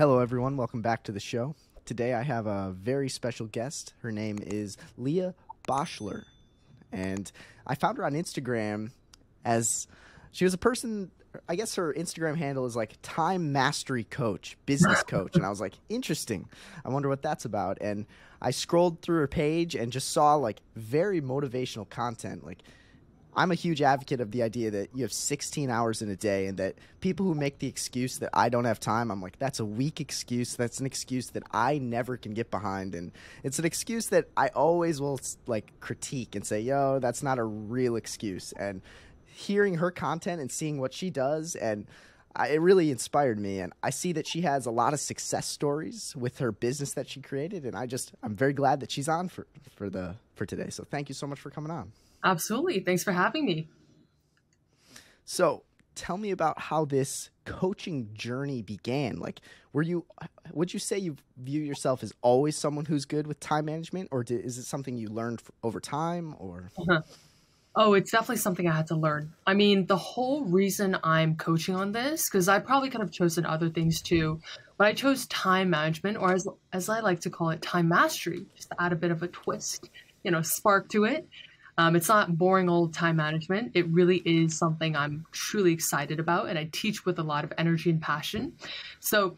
Hello, everyone. Welcome back to the show. Today I have a very special guest. Her name is Lea Bochtler, and I found her on Instagram as she was a person. I guess her Instagram handle is like time mastery coach, business coach. And I was like, interesting. I wonder what that's about. And I scrolled through her page and just saw like very motivational content. Like, I'm a huge advocate of the idea that you have 16 hours in a day, and that people who make the excuse that I don't have time, I'm like, that's a weak excuse. That's an excuse that I never can get behind. And it's an excuse that I always will like critique and say, yo, that's not a real excuse. And hearing her content and seeing what she does, and it really inspired me. And I see that she has a lot of success stories with her business that she created. And I'm very glad that she's on for today. So thank you so much for coming on. Absolutely. Thanks for having me. So tell me about how this coaching journey began. Like, would you say you view yourself as always someone who's good with time management, or is it something you learned over time, or? Oh, it's definitely something I had to learn. I mean, the whole reason I'm coaching on this, because I probably could have chosen other things too, but I chose time management, or as I like to call it, time mastery, just to add a bit of a twist, spark to it. It's not boring old time management. It really is something I'm truly excited about, and I teach with a lot of energy and passion. So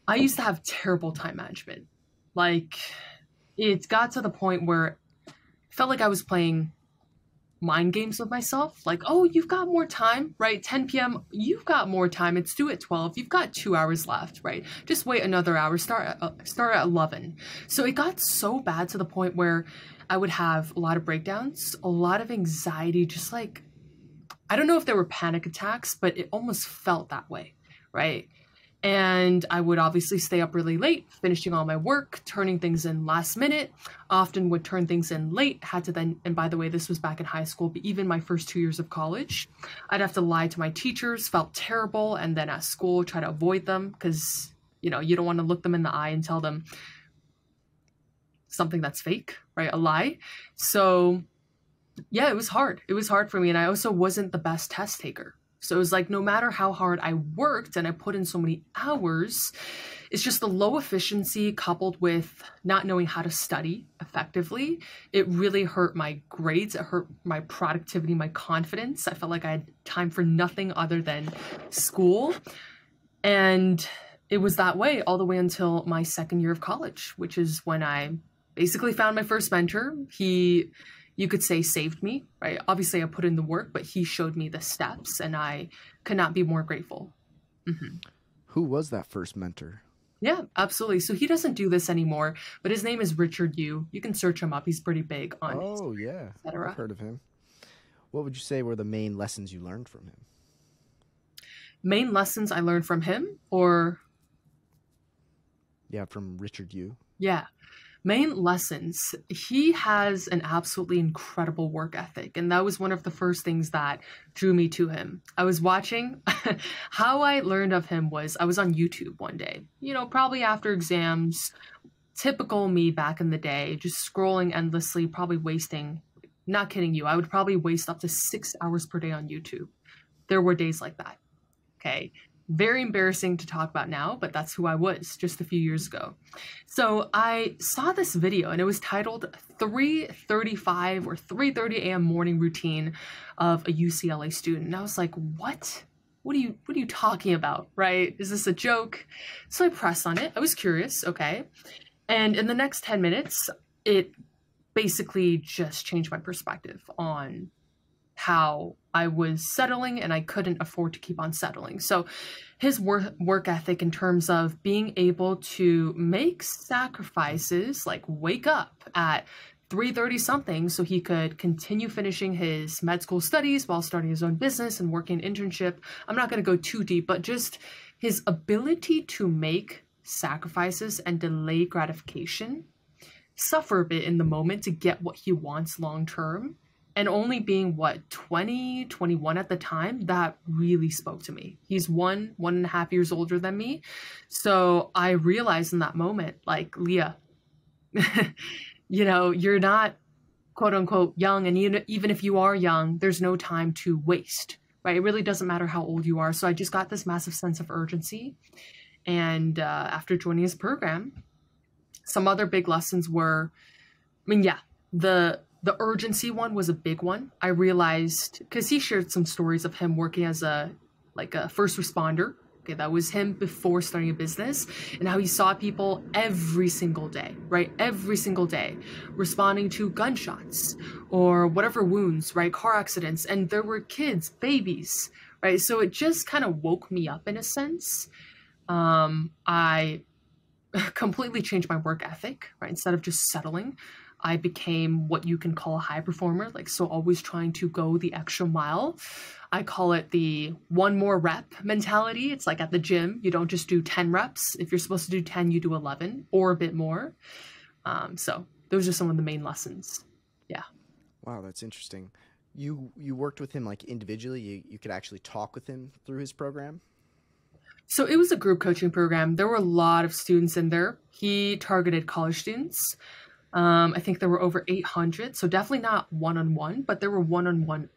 I used to have terrible time management. Like, it got to the point where it felt like I was playing mind games with myself. Like, oh, you've got more time, right? 10 p.m., you've got more time. It's due at 12. You've got 2 hours left, right? Just wait another hour. Start at 11. So it got so bad to the point where I would have a lot of breakdowns, a lot of anxiety, just like, I don't know if there were panic attacks, but it almost felt that way, right? And I would obviously stay up really late, finishing all my work, turning things in last minute, often would turn things in late, had to then, and by the way, this was back in high school, but even my first 2 years of college, I'd have to lie to my teachers, felt terrible, and then at school, try to avoid them, because, you don't want to look them in the eye and tell them something that's fake, right? A lie. So yeah, it was hard. It was hard for me. And I also wasn't the best test taker. So it was like, no matter how hard I worked and I put in so many hours, it's just the low efficiency coupled with not knowing how to study effectively. It really hurt my grades. It hurt my productivity, my confidence. I felt like I had time for nothing other than school. And it was that way all the way until my second year of college, which is when I basically found my first mentor. He, you could say, saved me, right? Obviously I put in the work, but he showed me the steps, and I could not be more grateful. Mm-hmm. Who was that first mentor? Yeah, absolutely. So he doesn't do this anymore, but his name is Richard Yu. You can search him up. He's pretty big on Instagram, yeah, I've heard of him. What would you say were the main lessons you learned from him? Main lessons I learned from him, or? Yeah, from Richard Yu. Yeah. Main lessons. He has an absolutely incredible work ethic. And that was one of the first things that drew me to him. I was watching, how I learned of him was I was on YouTube one day, probably after exams, typical me back in the day, just scrolling endlessly, probably wasting, not kidding you, I would probably waste up to 6 hours per day on YouTube. There were days like that. Okay. Very embarrassing to talk about now, but that's who I was just a few years ago. So I saw this video, and it was titled 3:35 or 3:30 a.m. morning routine of a UCLA student. And I was like, what? What are you talking about, right? Is this a joke? So I pressed on it. I was curious, okay. And in the next 10 minutes, it basically just changed my perspective on how I was settling, and I couldn't afford to keep on settling. So his work ethic in terms of being able to make sacrifices, like wake up at 3:30 something so he could continue finishing his med school studies while starting his own business and working internship. I'm not going to go too deep, but just his ability to make sacrifices and delay gratification, suffer a bit in the moment to get what he wants long term. And only being, 20, 21 at the time, that really spoke to me. He's 1.5 years older than me. So I realized in that moment, like, Lea, you're not, quote unquote, young. And even if you are young, there's no time to waste, right? It really doesn't matter how old you are. So I just got this massive sense of urgency. And after joining his program, some other big lessons were, I mean, yeah, the urgency one was a big one. I realized, because he shared some stories of him working as a first responder. Okay, that was him before starting a business, and how he saw people every single day, right? Every single day, responding to gunshots or whatever wounds, right? Car accidents, and there were kids, babies, right? So it just kind of woke me up in a sense. I completely changed my work ethic, right? Instead of just settling, I became what you can call a high performer, so always trying to go the extra mile. I call it the one more rep mentality. It's like at the gym, you don't just do 10 reps. If you're supposed to do 10, you do 11 or a bit more. So those are some of the main lessons. Yeah. Wow, that's interesting. You worked with him like individually? You could actually talk with him through his program? So it was a group coaching program. There were a lot of students in there. He targeted college students. I think there were over 800. So definitely not one-on-one, but there were one-on-one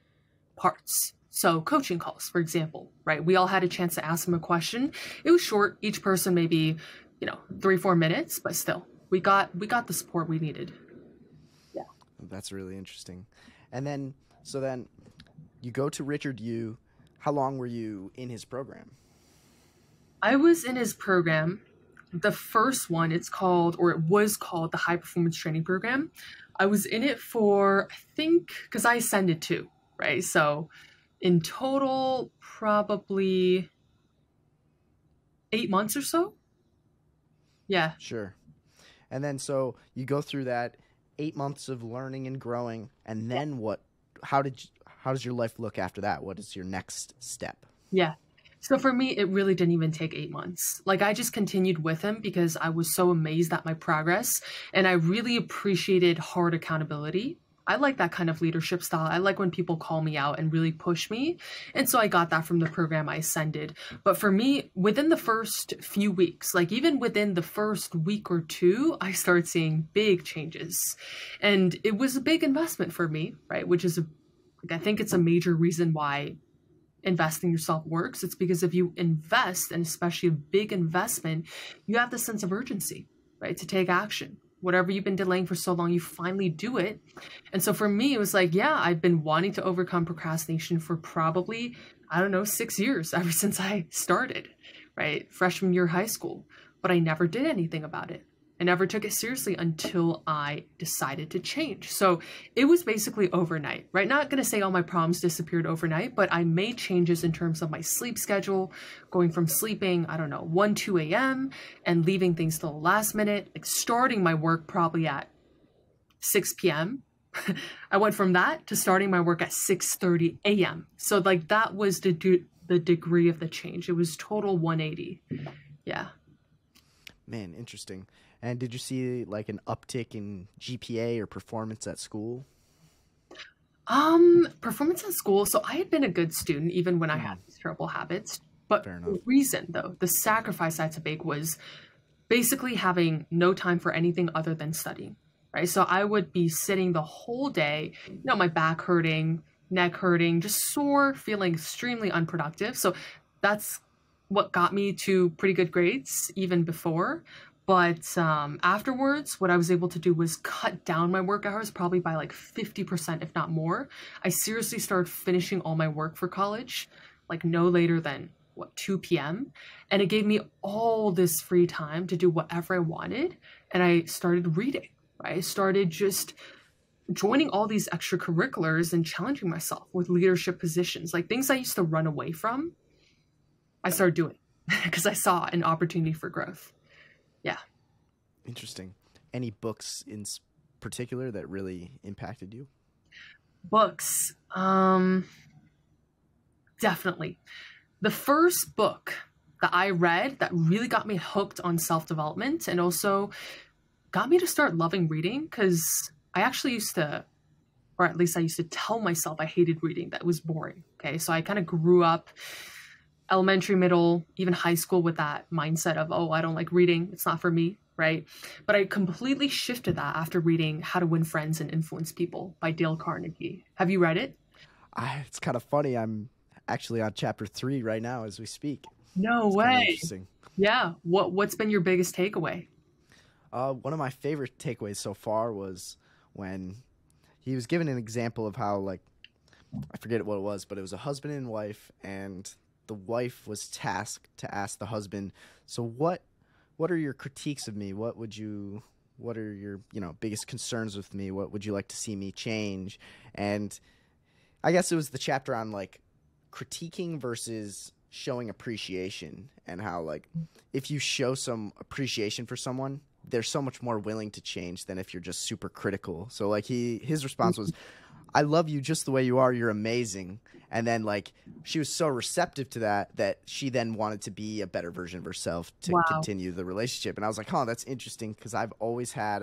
parts. So coaching calls, for example, right? We all had a chance to ask him a question. It was short, each person maybe, 3-4 minutes, but still, we got the support we needed. Yeah. That's really interesting. And then, you go to Richard Yu. How long were you in his program? I was in his program. The first one, it was called the High Performance Training Program. I was in it for, I think, because I ascended too, right? So in total, probably 8 months or so. Yeah. Sure. And then, so you go through that 8 months of learning and growing, and then what? How does your life look after that? What is your next step? Yeah. So for me, it really didn't even take 8 months. I just continued with him because I was so amazed at my progress, and I really appreciated hard accountability. I like that kind of leadership style. I like when people call me out and really push me. And so I got that from the program I ascended. But for me, within the first few weeks, even within the first week or two, I started seeing big changes. And it was a big investment for me, right? Which is, I think it's a major reason why investing yourself works. It's because if you invest, and especially a big investment, you have the sense of urgency, right? To take action. Whatever you've been delaying for so long, you finally do it. And so for me, it was I've been wanting to overcome procrastination for probably, 6 years, ever since I started, right? Freshman year of high school. But I never did anything about it. I never took it seriously until I decided to change. So it was basically overnight, right? Not going to say all my problems disappeared overnight, but I made changes in terms of my sleep schedule, going from sleeping, 1, 2 a.m. and leaving things till the last minute, starting my work probably at 6 p.m. I went from that to starting my work at 6:30 a.m. So that was the degree of the change. It was total 180. Yeah. Man, interesting. And did you see an uptick in GPA or performance at school? Performance at school. So I had been a good student even when I had these terrible habits. But the reason, though, the sacrifice I had to make was basically having no time for anything other than studying, right? So I would be sitting the whole day, my back hurting, neck hurting, just sore, feeling extremely unproductive. So that's what got me to pretty good grades even before. But afterwards, what I was able to do was cut down my work hours probably by 50%, if not more. I seriously started finishing all my work for college, no later than 2 p.m. And it gave me all this free time to do whatever I wanted. And I started reading, right? I started just joining all these extracurriculars and challenging myself with leadership positions, things I used to run away from. I started doing because I saw an opportunity for growth. Yeah. Interesting. Any books in particular that really impacted you? Books. Definitely. The first book that I read that really got me hooked on self-development and also got me to start loving reading, because I actually used to, or at least I used to tell myself I hated reading, that it was boring. Okay. So I kind of grew up elementary, middle, even high school with that mindset of, I don't like reading. It's not for me, right? But I completely shifted that after reading How to Win Friends and Influence People by Dale Carnegie. Have you read it? It's kind of funny. I'm actually on chapter 3 right now as we speak. No It's kind of way. interesting. Yeah. What's been your biggest takeaway? One of my favorite takeaways so far was when he was given an example of how, like, I forget what it was, but it was a husband and wife, and the wife was tasked to ask the husband, so what are your critiques of me? What are your, biggest concerns with me? What would you like to see me change? And I guess it was the chapter on, like, critiquing versus showing appreciation, and how, like, if you show some appreciation for someone, they're so much more willing to change than if you're just super critical. So, like, his response was, I love you just the way you are. You're amazing. And then, like, she was so receptive to that she then wanted to be a better version of herself to Wow. continue the relationship. And I was like, oh, that's interesting, because I've always had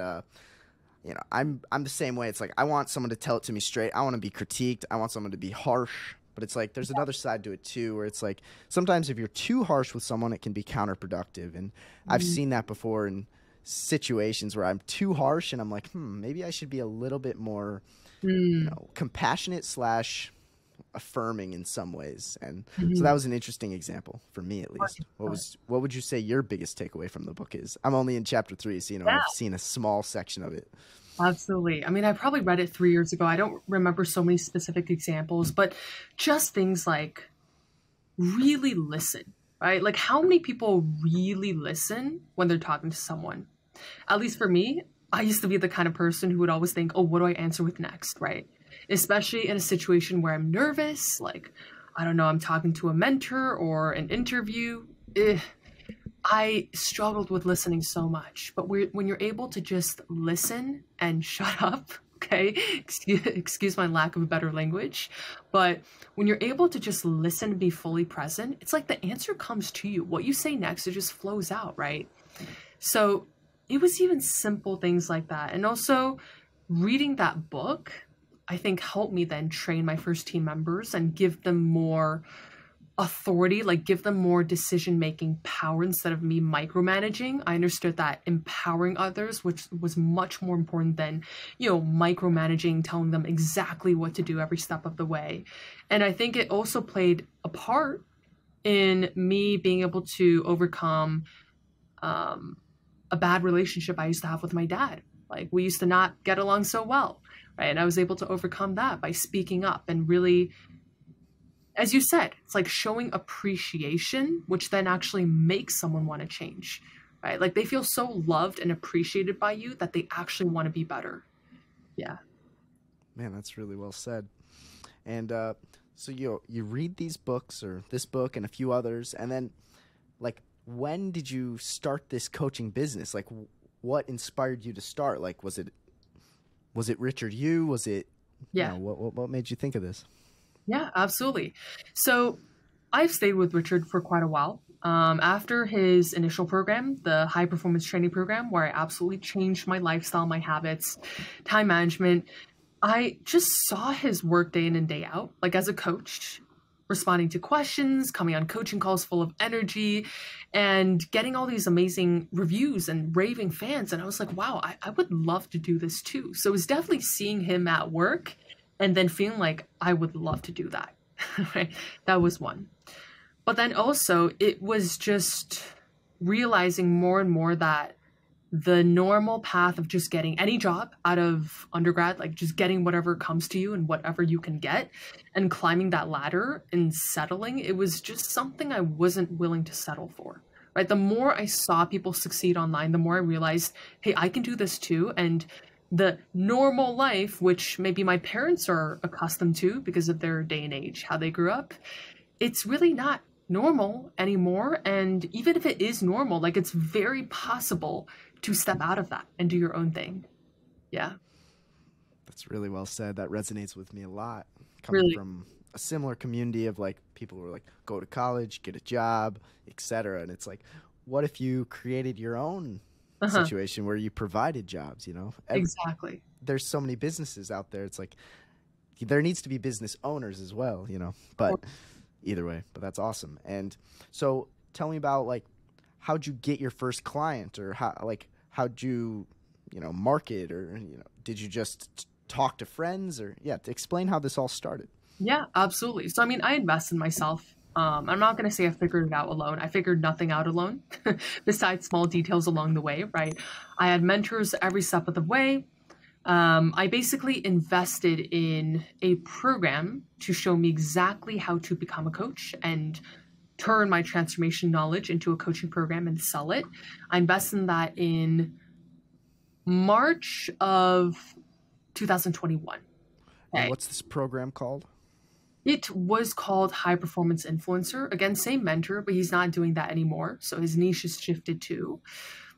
I'm the same way. It's like, I want someone to tell it to me straight. I want to be critiqued. I want someone to be harsh. But it's like, there's another side to it too, where it's like, sometimes if you're too harsh with someone, it can be counterproductive. And I've seen that before in situations where I'm too harsh, and I'm like, maybe I should be a little bit more, compassionate / affirming in some ways. And so that was an interesting example for me, at least. What would you say your biggest takeaway from the book is? I'm only in chapter 3, so I've seen a small section of it. Absolutely. I mean, I probably read it 3 years ago. I don't remember so many specific examples, but just things like really listen, right? Like, how many people really listen when they're talking to someone? At least for me, I used to be the kind of person who would always think, oh, what do I answer with next, right? Especially in a situation where I'm nervous, like, I don't know, I'm talking to a mentor or an interview. I struggled with listening so much. But when you're able to just listen and shut up, okay, excuse my lack of a better language, but when you're able to just listen and be fully present, it's like the answer comes to you. What you say next, it just flows out, right? So it was even simple things like that. And also reading that book, I think, helped me then train my first team members and give them more authority, like give them more decision-making power instead of me micromanaging. I understood that empowering others, which was much more important than, micromanaging, telling them exactly what to do every step of the way. And I think it also played a part in me being able to overcome a bad relationship I used to have with my dad. Like, we used to not get along so well, right? And I was able to overcome that by speaking up and really, as you said, it's like showing appreciation, which then actually makes someone want to change, right? Like, they feel so loved and appreciated by you that they actually want to be better. Yeah. Man, that's really well said. And so you read these books, or this book and a few others, and then, like, when did you start this coaching business? Like, what inspired you to start? Like, was it Richard Yu? Was it, what made you think of this? Yeah, absolutely. So I've stayed with Richard for quite a while. After his initial program, the high performance training program, where I absolutely changed my lifestyle, my habits, time management, I just saw his work day in and day out, like as a coach, responding to questions, coming on coaching calls full of energy, and getting all these amazing reviews and raving fans. And I was like, wow, I would love to do this too. So it was definitely seeing him at work and then feeling like I would love to do that. Right? That was one. But then also it was just realizing more and more that the normal path of just getting any job out of undergrad, like just getting whatever comes to you and whatever you can get, and climbing that ladder and settling, it was just something I wasn't willing to settle for, right? The more I saw people succeed online, the more I realized, hey, I can do this too. And the normal life, which maybe my parents are accustomed to because of their day and age, how they grew up, it's really not normal anymore. And even if it is normal, like, it's very possible to step out of that and do your own thing. Yeah. That's really well said. That resonates with me a lot. Coming from a similar community of, like, people who are like, go to college, get a job, etc. And it's like, what if you created your own situation where you provided jobs, Exactly. There's so many businesses out there. It's like, there needs to be business owners as well, but either way, but that's awesome. And so tell me about, like, how'd you get your first client, or how'd you, market, or, did you just talk to friends, or to explain how this all started? Yeah, absolutely. So, I mean, I invest in myself I'm not going to say I figured it out alone. I figured nothing out alone besides small details along the way, right? I had mentors every step of the way. I basically invested in a program to show me exactly how to become a coach and turn my transformation knowledge into a coaching program and sell it. I invested in that in March of 2021. And what's this program called? It was called High Performance Influencer. Again, same mentor, but he's not doing that anymore. So his niche has shifted too.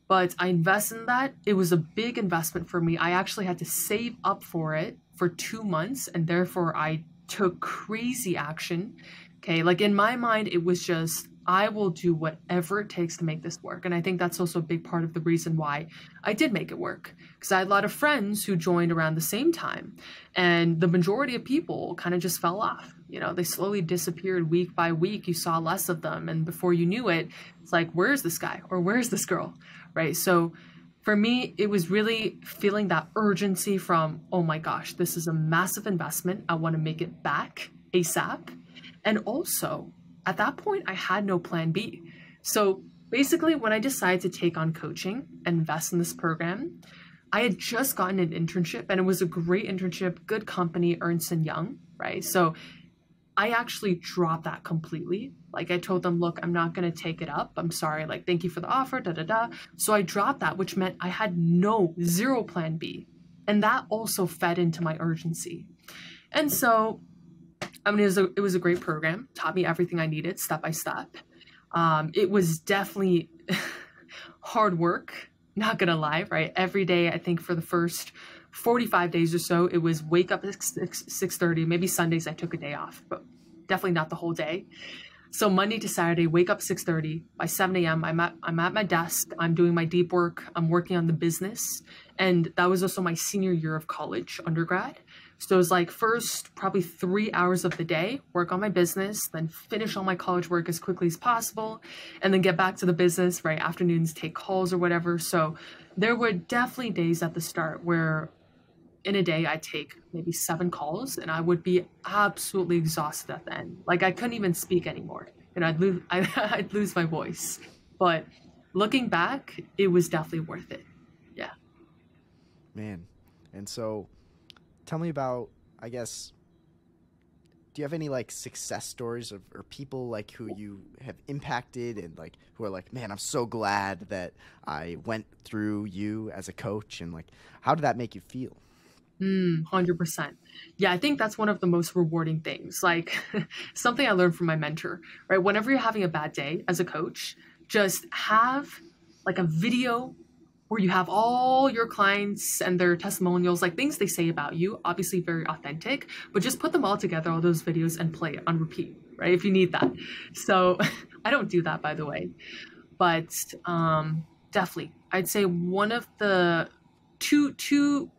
But I invested in that. It was a big investment for me. I actually had to save up for it for 2 months, and therefore I took crazy action. Okay, like in my mind, it was just, I will do whatever it takes to make this work. And I think that's also a big part of the reason why I did make it work. Because I had a lot of friends who joined around the same time. And the majority of people kind of just fell off. You know, they slowly disappeared week by week. You saw less of them. And before you knew it, it's like, where's this guy? Or where's this girl? Right? So for me, it was really feeling that urgency from, oh my gosh, this is a massive investment. I want to make it back ASAP. And also, at that point, I had no plan B. So basically, when I decided to take on coaching and invest in this program, I had just gotten an internship, and it was a great internship, good company, Ernst & Young, right? So I actually dropped that completely. Like I told them, look, I'm not going to take it up. I'm sorry. Like, thank you for the offer, da-da-da. So I dropped that, which meant I had zero plan B. And that also fed into my urgency. And so I mean, it was a great program, taught me everything I needed step by step. It was definitely hard work, not gonna lie, right? Every day, I think for the first 45 days or so, it was wake up at 6:30, maybe Sundays I took a day off, but definitely not the whole day. So Monday to Saturday, wake up 6:30. By 7 a.m., I'm at my desk. I'm doing my deep work. I'm working on the business. And that was also my senior year of college, undergrad. So it was like first probably 3 hours of the day, work on my business, then finish all my college work as quickly as possible, and then get back to the business, right? Afternoons, take calls or whatever. So there were definitely days at the start where in a day I'd take maybe 7 calls and I would be absolutely exhausted at the end. Like I couldn't even speak anymore and I'd lose my voice. But looking back, it was definitely worth it. Yeah. Man. And so tell me about, I guess, do you have any like success stories or people like who you have impacted and like who are like, man, I'm so glad that I went through you as a coach, and like, how did that make you feel? 100%. Yeah, I think that's one of the most rewarding things. Like something I learned from my mentor, right? Whenever you're having a bad day as a coach, just have like a video where you have all your clients and their testimonials, like things they say about you, obviously very authentic, but just put them all together, all those videos, and play it on repeat, right? If you need that. So I don't do that, by the way, but definitely, I'd say one of the two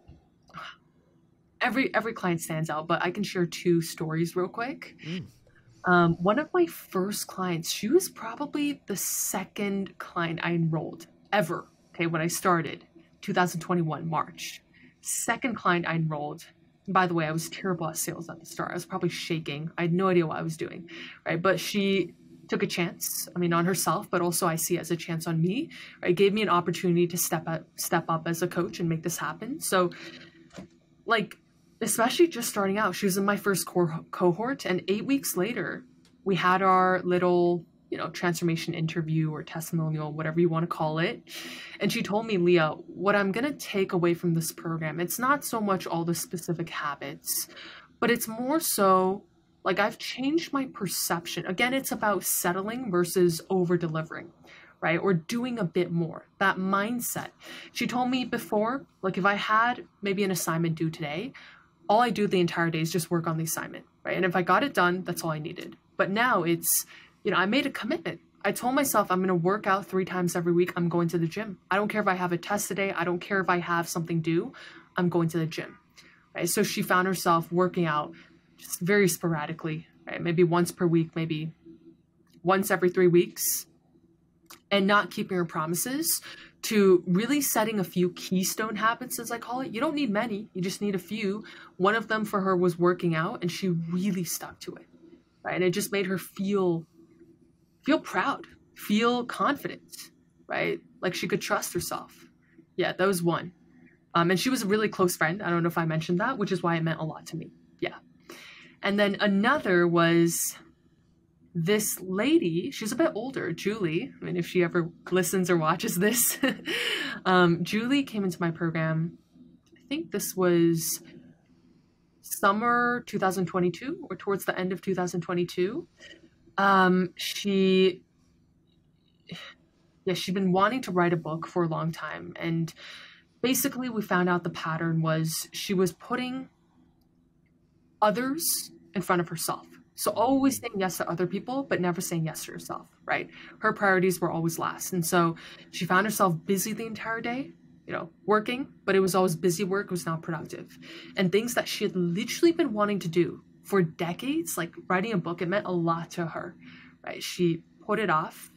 every client stands out, but I can share 2 stories real quick. One of my first clients, she was probably the second client I enrolled ever. Okay, when I started, 2021, March. Second client I enrolled. By the way, I was terrible at sales at the start. I was probably shaking. I had no idea what I was doing, right? But she took a chance, I mean, on herself, but also I see it as a chance on me, right? It gave me an opportunity to step up as a coach and make this happen. So, like, especially just starting out, she was in my first cohort, and 8 weeks later, we had our little transformation interview or testimonial, whatever you want to call it. And she told me, Lea, what I'm going to take away from this program, it's not so much all the specific habits, but it's more so like I've changed my perception. Again, it's about settling versus over delivering, right? Or doing a bit more, that mindset. She told me before, like if I had maybe an assignment due today, all I do the entire day is just work on the assignment, right? And if I got it done, that's all I needed. But now it's, I made a commitment. I told myself I'm going to work out 3 times every week. I'm going to the gym. I don't care if I have a test today. I don't care if I have something due. I'm going to the gym. Right? So she found herself working out just very sporadically, right? Maybe once per week, maybe once every 3 weeks, and not keeping her promises, to really setting a few keystone habits, as I call it. You don't need many. You just need a few. One of them for her was working out, and she really stuck to it. right? And it just made her feel proud, feel confident, right? Like she could trust herself. Yeah, that was one. And she was a really close friend. I don't know if I mentioned that, which is why it meant a lot to me. Yeah. And then another was this lady. She's a bit older, Julie. I mean, if she ever listens or watches this, Julie came into my program. I think this was summer 2022 or towards the end of 2022. She'd been wanting to write a book for a long time. And basically we found out the pattern was she was putting others in front of herself. So always saying yes to other people, but never saying yes to herself, right? Her priorities were always last. And so she found herself busy the entire day, working, but it was always busy work. It was not productive. And things that she had literally been wanting to do for decades, like writing a book, it meant a lot to her, right? She put it off,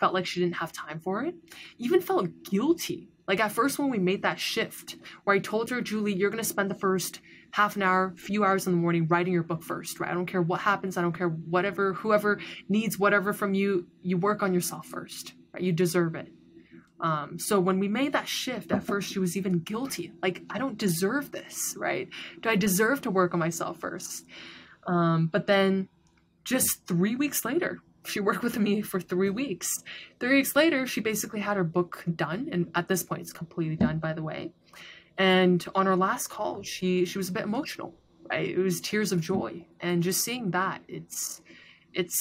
felt like she didn't have time for it, even felt guilty. Like at first when we made that shift where I told her, Julie, you're going to spend the first half an hour, few hours in the morning writing your book first, right? I don't care what happens. I don't care whoever needs whatever from you, you work on yourself first, right? You deserve it. So when we made that shift, at first she was even guilty. Like, I don't deserve this, right? Do I deserve to work on myself first? But then just 3 weeks later, she worked with me for 3 weeks. 3 weeks later, she basically had her book done. And at this point, it's completely done, by the way. And on our last call, she was a bit emotional, right? It was tears of joy. And just seeing that, it's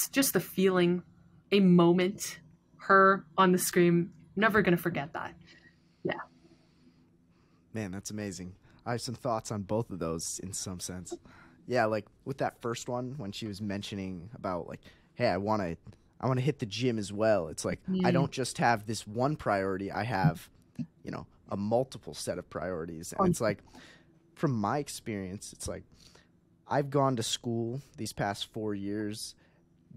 just the feeling, a moment, her on the screen. Never going to forget that. Yeah. Man, that's amazing. I have some thoughts on both of those in some sense. Yeah, like with that first one, when she was mentioning about like, hey, I want to hit the gym as well. It's like, I don't just have this one priority. I have, a multiple set of priorities. And it's like, from my experience, it's like I've gone to school these past 4 years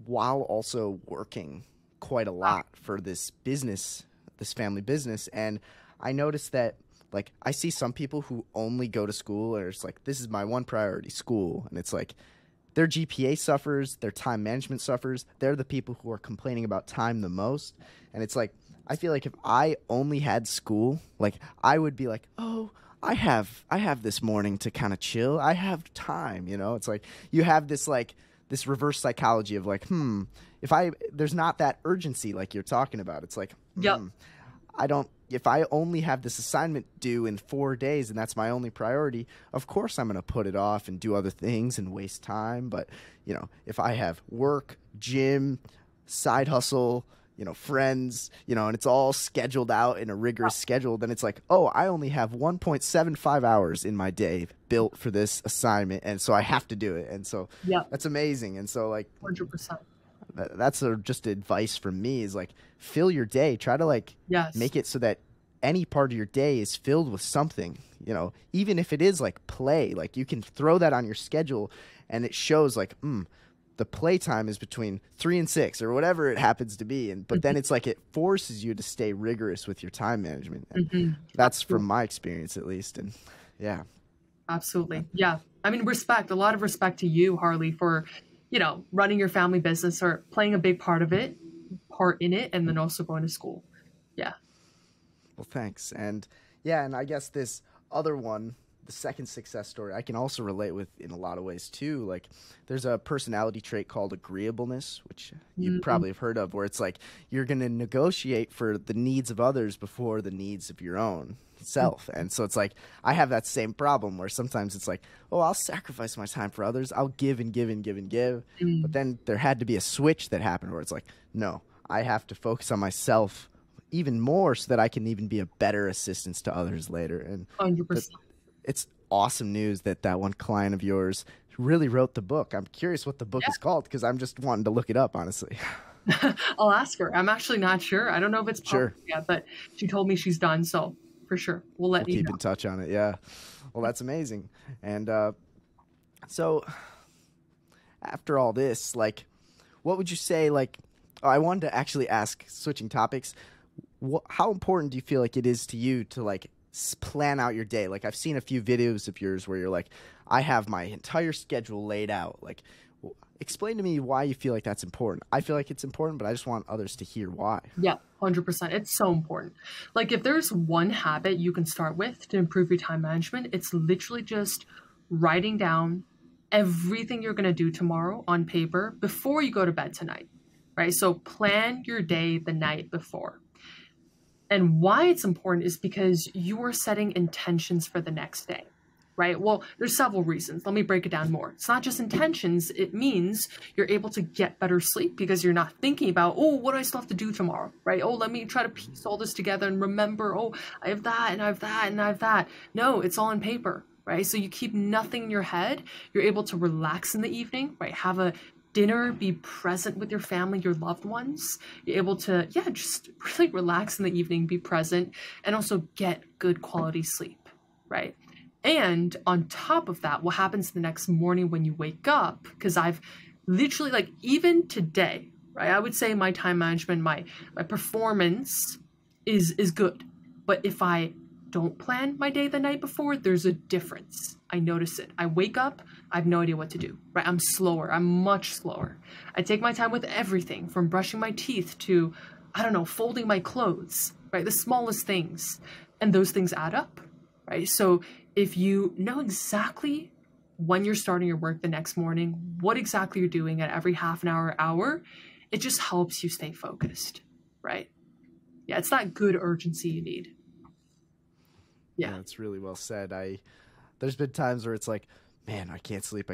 while also working quite a lot for this business, this family business. And I noticed that, like, I see some people who only go to school and it's like, this is my one priority, school. And it's like, their GPA suffers, their time management suffers. They're the people who are complaining about time the most. And it's like, I feel like if I only had school, like, I would be like, oh, I have this morning to kind of chill. I have time, It's like you have this reverse psychology of like, there's not that urgency like you're talking about. It's like, yep. If I only have this assignment due in 4 days and that's my only priority, of course I'm going to put it off and do other things and waste time. But, if I have work, gym, side hustle, friends, and it's all scheduled out in a rigorous schedule, then it's like, oh, I only have 1.75 hours in my day built for this assignment. And so I have to do it. And so that's amazing. And so like 100%. That's just advice from me is like, fill your day. Try to make it so that any part of your day is filled with something, even if it is like play, like you can throw that on your schedule and it shows like, the play time is between 3 and 6 or whatever it happens to be. But then it's like, it forces you to stay rigorous with your time management. And that's from my experience, at least. And yeah. Absolutely. Yeah. I mean, a lot of respect to you, Harley, for, running your family business or playing a big part in it, and then also going to school. Yeah. Well, thanks. And yeah, and I guess this other one, the second success story, I can also relate with in a lot of ways too. Like, there's a personality trait called agreeableness, which you probably have heard of, where it's like you're going to negotiate for the needs of others before the needs of your own self. And so it's like, I have that same problem where sometimes it's like, oh, I'll sacrifice my time for others. I'll give and give and give and give. But then there had to be a switch that happened where it's like, no, I have to focus on myself even more so that I can even be a better assistance to others later. And 100%. It's awesome news that one client of yours really wrote the book. I'm curious what the book is called because I'm just wanting to look it up, honestly. I'll ask her. I'm actually not sure. I don't know if it's published yet, but she told me she's done. So for sure, we'll keep in touch on it. Yeah. Well, that's amazing. And so after all this, like, what would you say? Like, I wanted to actually ask, switching topics, how important do you feel like it is to you to like plan out your day? Like, I've seen a few videos of yours where you're like, I have my entire schedule laid out. Like, explain to me why you feel like that's important. I feel like it's important, but I just want others to hear why. Yeah, 100%. It's so important. Like if there's one habit you can start with to improve your time management, it's literally just writing down everything you're going to do tomorrow on paper before you go to bed tonight, right? So plan your day the night before. And why it's important is because you are setting intentions for the next day, right? Well, there's several reasons. Let me break it down more. It's not just intentions. It means you're able to get better sleep because you're not thinking about, oh, what do I still have to do tomorrow, right? Oh, let me try to piece all this together and remember, oh, I have that and I have that and I have that. No, it's all on paper, right? So you keep nothing in your head. You're able to relax in the evening, right? Have a dinner, be present with your family, your loved ones. You're able to, just really relax in the evening, be present, and also get good quality sleep, right? And on top of that, what happens the next morning when you wake up, because I've literally, like, even today, right, I would say my time management, my performance is good. But if I don't plan my day the night before, there's a difference. I notice it. I wake up, I have no idea what to do, right? I'm slower. I'm much slower. I take my time with everything from brushing my teeth to, I don't know, folding my clothes, right? The smallest things. And those things add up, right? So if you know exactly when you're starting your work the next morning, what exactly you're doing at every half an hour, it just helps you stay focused, right? Yeah, it's that good urgency you need. Yeah, that's really well said. There's been times where it's like, man, I can't sleep.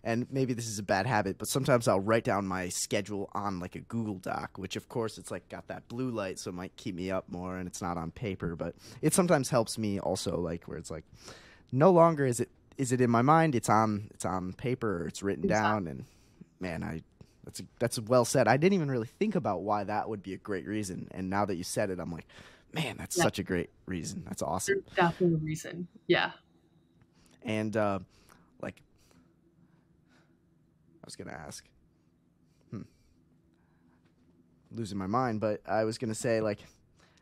And maybe this is a bad habit, but sometimes I'll write down my schedule on like a Google Doc, which of course it's like got that blue light, so it might keep me up more, and it's not on paper, but it sometimes helps me also, like where it's like no longer is it in my mind, it's on paper, or it's written down. And man, that's well said. I didn't even really think about why that would be a great reason, and now that you said it, I'm like, man, that's such a great reason. That's awesome. There's definitely a reason. Yeah. And like, I was gonna ask, losing my mind, but I was gonna say, like,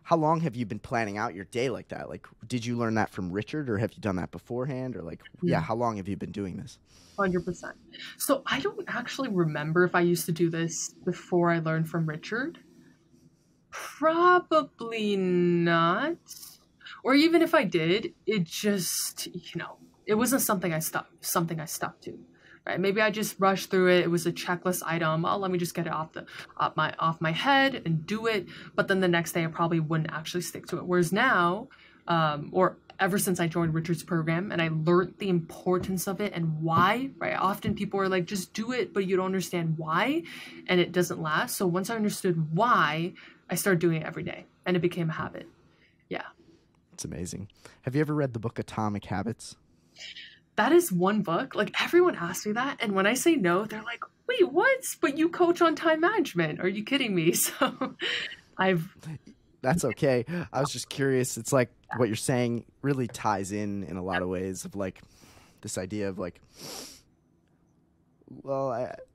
how long have you been planning out your day like that? Like, did you learn that from Richard, or have you done that beforehand, or like, how long have you been doing this? 100%. So I don't actually remember if I used to do this before I learned from Richard. Probably not. Or even if I did, it just, it wasn't something I stuck to. Right? Maybe I just rushed through it. It was a checklist item. Oh, let me just get it off my head and do it. But then the next day I probably wouldn't actually stick to it. Whereas now, or ever since I joined Richard's program and I learned the importance of it and why, right? Often people are like, just do it, but you don't understand why, and it doesn't last. So once I understood why, I started doing it every day, and it became a habit. Yeah. It's amazing. Have you ever read the book Atomic Habits? That is one book. Like, everyone asks me that, and when I say no, they're like, wait, what? But you coach on time management. Are you kidding me? So That's okay. I was just curious. It's like what you're saying really ties in a lot of ways of like this idea of like,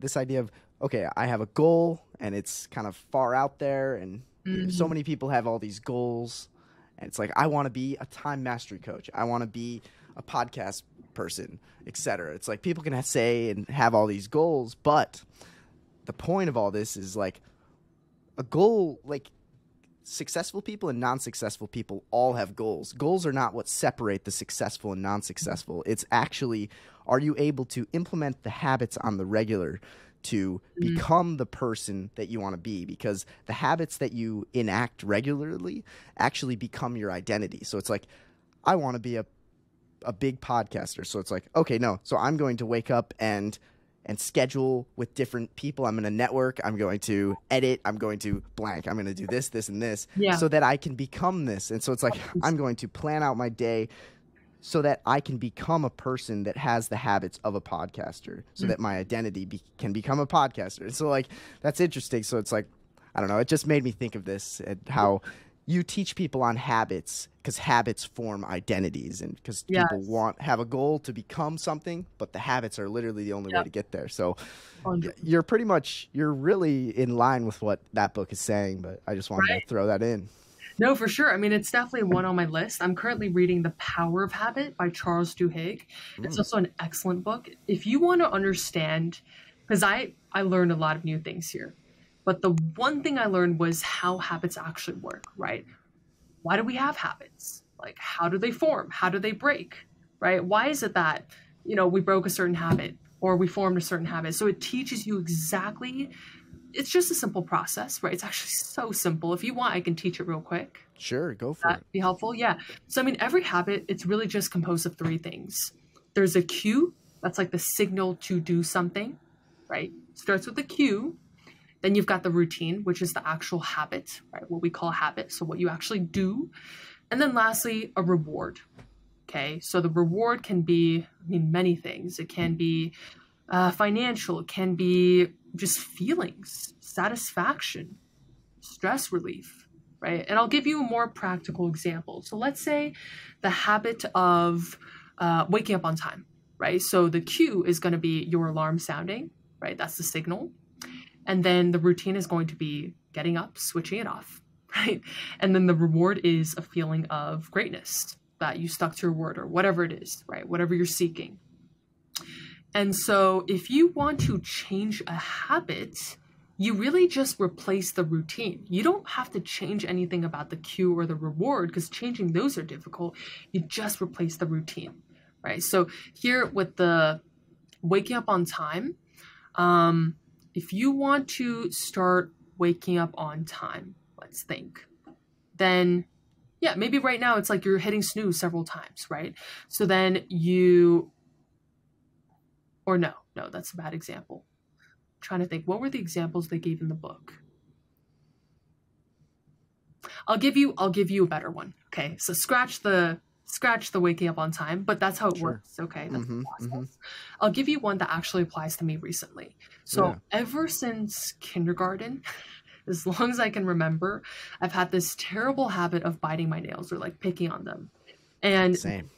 this idea of, okay, I have a goal and it's kind of far out there, and so many people have all these goals, and it's like, I want to be a time mastery coach. I want to be a podcast person, etc. It's like people can say and have all these goals, but the point of all this is like a goal, like successful people and non-successful people all have goals. Goals are not what separate the successful and non-successful. It's actually, are you able to implement the habits on the regular to become the person that you want to be? Because the habits that you enact regularly actually become your identity. So it's like, I want to be a big podcaster. So it's like, okay, no. So I'm going to wake up and schedule with different people. I'm going to network. I'm going to edit. I'm going to blank. I'm going to do this, this, and this so that I can become this. And so it's like, I'm going to plan out my day so that I can become a person that has the habits of a podcaster, so that my identity can become a podcaster. And so like, that's interesting. So it's like, I don't know. It just made me think of this and how you teach people on habits, because habits form identities, and because people have a goal to become something, but the habits are literally the only way to get there. So you're really in line with what that book is saying, but I just wanted to throw that in. No, for sure. I mean, it's definitely one on my list. I'm currently reading The Power of Habit by Charles Duhigg. It's also an excellent book. If you want to understand because I learned a lot of new things here. But the one thing I learned was how habits actually work, right? Why do we have habits? Like, how do they form? How do they break, right? Why is it that, we broke a certain habit or we formed a certain habit? So it teaches you exactly, it's just a simple process, right? It's actually so simple. If you want, I can teach it real quick. Sure, go for it. Be helpful? Yeah. So, I mean, every habit, it's really just composed of three things. There's a cue, that's like the signal to do something, right? Starts with the cue. Then you've got the routine, which is the actual habit, right? What we call habit. So what you actually do. And then lastly, a reward. Okay. So the reward can be, many things. It can be financial. It can be just feelings, satisfaction, stress relief, right? And I'll give you a more practical example. So let's say the habit of waking up on time, right? So the cue is going to be your alarm sounding, right? That's the signal. And then the routine is going to be getting up, switching it off, right? And then the reward is a feeling of greatness that you stuck to your word or whatever it is, right? Whatever you're seeking. And so if you want to change a habit, you really just replace the routine. You don't have to change anything about the cue or the reward because changing those are difficult. You just replace the routine, right? So here with the waking up on time, if you want to start waking up on time, let's think, then yeah, maybe right now it's like you're hitting snooze several times, right? So then no, that's a bad example. I'm trying to think, what were the examples they gave in the book? I'll give you a better one. Okay, so scratch the waking up on time, but that's how it works. Okay, that's the process. I'll give you one that actually applies to me recently. So ever since kindergarten, as long as I can remember, I've had this terrible habit of biting my nails or like picking on them. And same.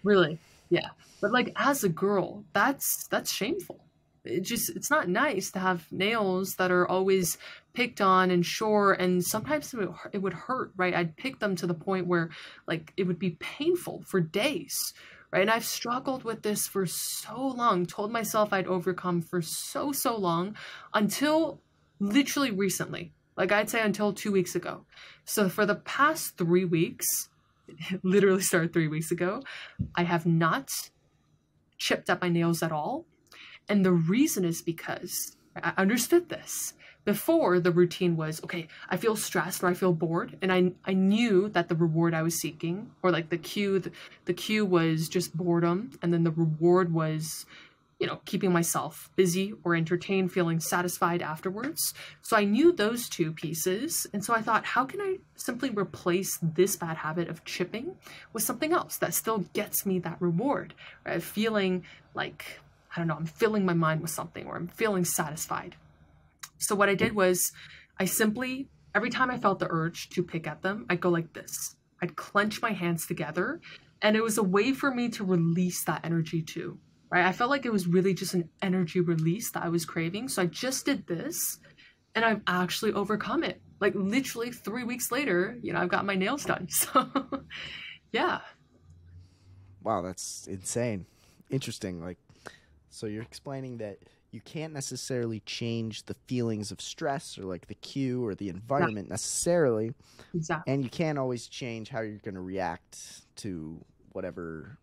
Really, yeah. But like as a girl, that's shameful. It's not nice to have nails that are always picked on and short, and sometimes it would hurt, right? I'd pick them to the point where like it would be painful for days, right? And I've struggled with this for so long, told myself I'd overcome for so long until literally recently, like I'd say until 2 weeks ago. So for the past 3 weeks, it literally started 3 weeks ago, I have not chipped at my nails at all. And the reason is because I understood this. Before, the routine was, okay, I feel stressed or I feel bored. And I knew that the reward I was seeking, or like the cue was just boredom. And then the reward was, keeping myself busy or entertained, feeling satisfied afterwards. So I knew those two pieces. And so I thought, how can I simply replace this bad habit of chipping with something else that still gets me that reward, right? Feeling like, I don't know, I'm filling my mind with something or I'm feeling satisfied. So what I did was I simply, every time I felt the urge to pick at them, I'd go like this. I'd clench my hands together, and it was a way for me to release that energy too, right? I felt like it was really just an energy release that I was craving. So I just did this and I've actually overcome it. Like literally 3 weeks later, I've got my nails done. So yeah. Wow, that's insane. Interesting. So you're explaining that you can't necessarily change the feelings of stress or like the cue or the environment necessarily. Exactly. And you can't always change how you're going to react to whatever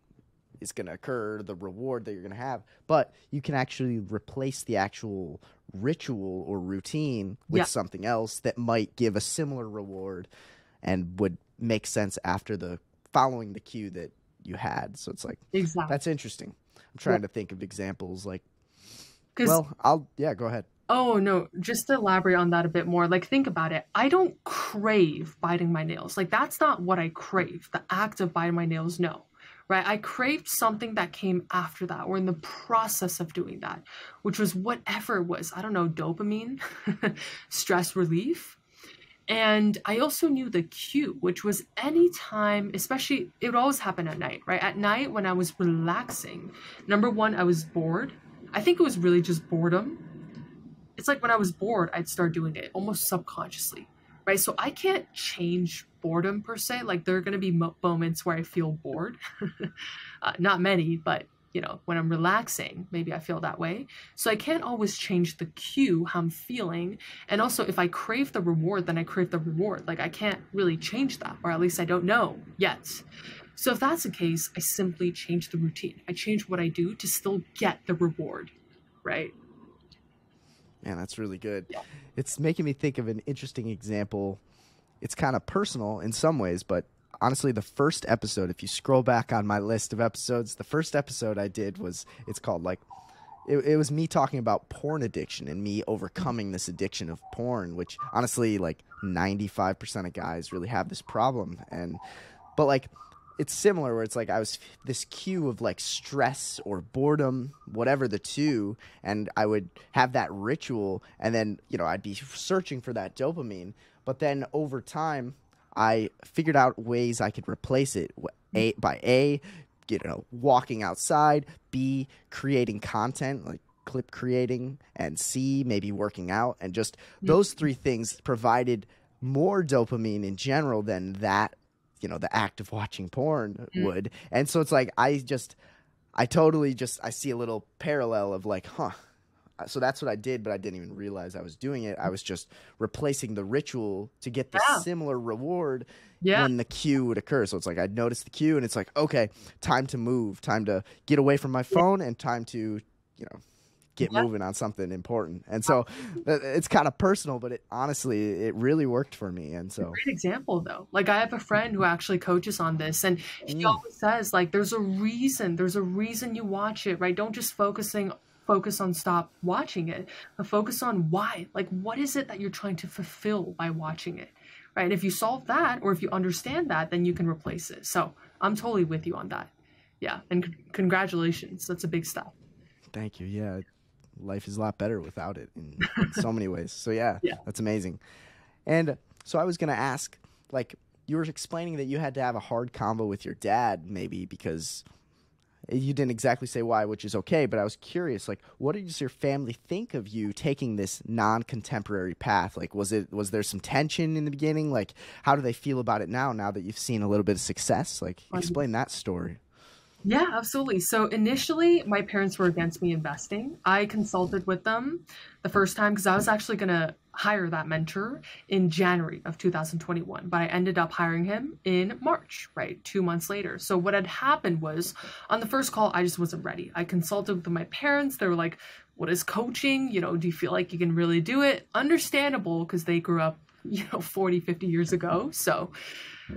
is going to occur, the reward that you're going to have. But you can actually replace the actual ritual or routine with something else that might give a similar reward and would make sense after following the cue that you had. So it's like, that's interesting. I'm trying to think of examples go ahead. Oh, no, just to elaborate on that a bit more, like think about it. I don't crave biting my nails. Like that's not what I crave. The act of biting my nails, no, right? I craved something that came after that or in the process of doing that, which was whatever it was. I don't know, dopamine, stress relief. And I also knew the cue, which was anytime, especially, it would always happen at night, right? At night when I was relaxing, number one, I was bored. I think it was really just boredom. It's like when I was bored, I'd start doing it almost subconsciously, right? So I can't change boredom per se. Like there are going to be moments where I feel bored. Not many, but when I'm relaxing, maybe I feel that way. So I can't always change the cue, how I'm feeling. And also if I crave the reward, then I crave the reward. Like I can't really change that, or at least I don't know yet. So if that's the case, I simply change the routine. I change what I do to still get the reward, right? Man, that's really good. Yeah. It's making me think of an interesting example. It's kind of personal in some ways, but honestly, the first episode, if you scroll back on my list of episodes, the first episode I did it's called like, it was me talking about porn addiction and me overcoming this addiction of porn, which honestly, like 95% of guys really have this problem. But like, it's similar where it's like I was this cue of like stress or boredom, whatever the two, and I would have that ritual, and then, I'd be searching for that dopamine. But then over time, I figured out ways I could replace it by walking outside, B, creating content, like clip creating, and C, maybe working out. And just those three things provided more dopamine in general than that, the act of watching porn would. And so it's like, I see a little parallel of like, so that's what I did, but I didn't even realize I was doing it. I was just replacing the ritual to get the similar reward when the cue would occur. So it's like I'd notice the cue and it's like, okay, time to move, time to get away from my phone and time to, get moving on something important. And so it's kind of personal, but honestly, it really worked for me. And so great example though. Like I have a friend who actually coaches on this, and he always says like, there's a reason you watch it, right? Don't just focus on stop watching it, but focus on why. Like, what is it that you're trying to fulfill by watching it, right? And if you solve that, or if you understand that, then you can replace it. So I'm totally with you on that. Yeah. And congratulations. That's a big step. Thank you. Yeah. Life is a lot better without it in so many ways. So yeah, that's amazing. And so I was going to ask, like, you were explaining that you had to have a hard convo with your dad, maybe because you didn't exactly say why, which is okay, but I was curious, like, what does your family think of you taking this non-contemporary path? Like, was there some tension in the beginning? Like, how do they feel about it now that you've seen a little bit of success? Like, explain that story. Yeah, absolutely. So initially, my parents were against me investing. I consulted with them the first time because I was actually going to hire that mentor in January of 2021, but I ended up hiring him in March, right? 2 months later. So what had happened was on the first call, I just wasn't ready. I consulted with my parents. They were like, what is coaching? Do you feel like you can really do it? Understandable, because they grew up, 40, 50 years ago. So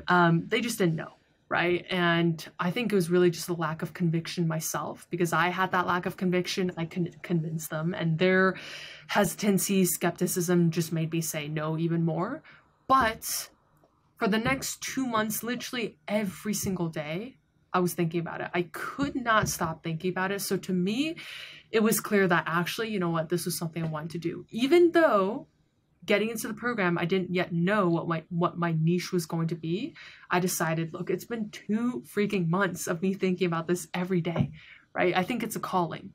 they just didn't know. Right. And I think it was really just a lack of conviction myself, because I had that lack of conviction. I couldn't convince them, and their hesitancy, skepticism just made me say no even more. But for the next 2 months, literally every single day, I was thinking about it. I could not stop thinking about it. So to me, it was clear that actually, this was something I wanted to do, even though getting into the program, I didn't yet know what my niche was going to be. I decided, look, it's been 2 freaking months of me thinking about this every day, right? I think it's a calling.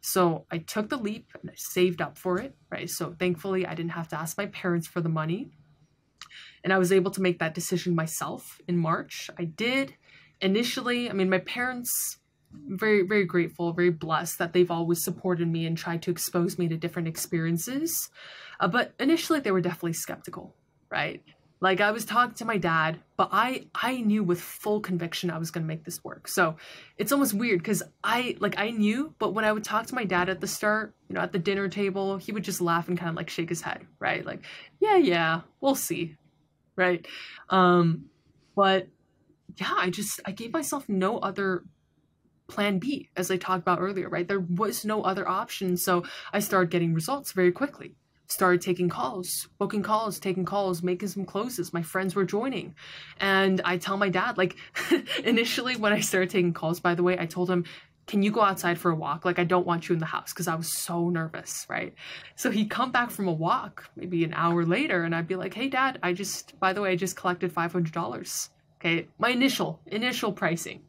So I took the leap and I saved up for it, right? So thankfully, I didn't have to ask my parents for the money. And I was able to make that decision myself in March. I did. Initially, my parents, very, very grateful, very blessed that they've always supported me and tried to expose me to different experiences. But initially they were definitely skeptical, right? Like I was talking to my dad, but I knew with full conviction I was going to make this work. So it's almost weird because I knew, but when I would talk to my dad at the start, at the dinner table, he would just laugh and kind of like shake his head, right? Like, yeah, we'll see. Right. But yeah, I gave myself no other plan B, as I talked about earlier, right? There was no other option. So I started getting results very quickly. Started taking calls, booking calls, taking calls, making some closes. My friends were joining. And I tell my dad, like, initially when I started taking calls, by the way, I told him, can you go outside for a walk? Like, I don't want you in the house, because I was so nervous, right? So he'd come back from a walk maybe an hour later, and I'd be like, hey, Dad, I just collected $500. Okay, my initial pricing.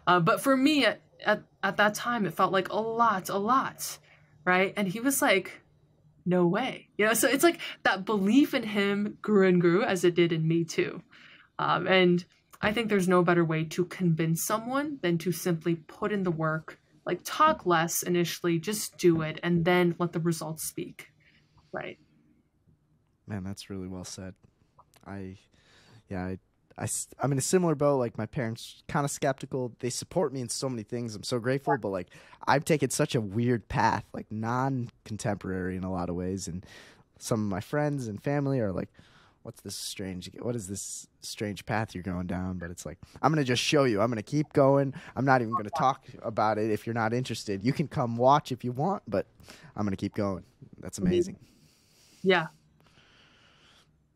But for me, at that time, it felt like a lot, right? And he was like, no way. So it's like that belief in him grew and grew, as it did in me too. And I think there's no better way to convince someone than to simply put in the work, Like, talk less initially, just do it, and then let the results speak. Right. Man, that's really well said. I'm in a similar boat. Like, my parents kind of skeptical. They support me in so many things. I'm so grateful, but like, I've taken such a weird path, like non-contemporary in a lot of ways. And some of my friends and family are like, what is this strange path you're going down? But it's like, I'm going to just show you. I'm going to keep going. I'm not even going to talk about it if you're not interested. You can come watch if you want, but I'm going to keep going. That's amazing. Yeah.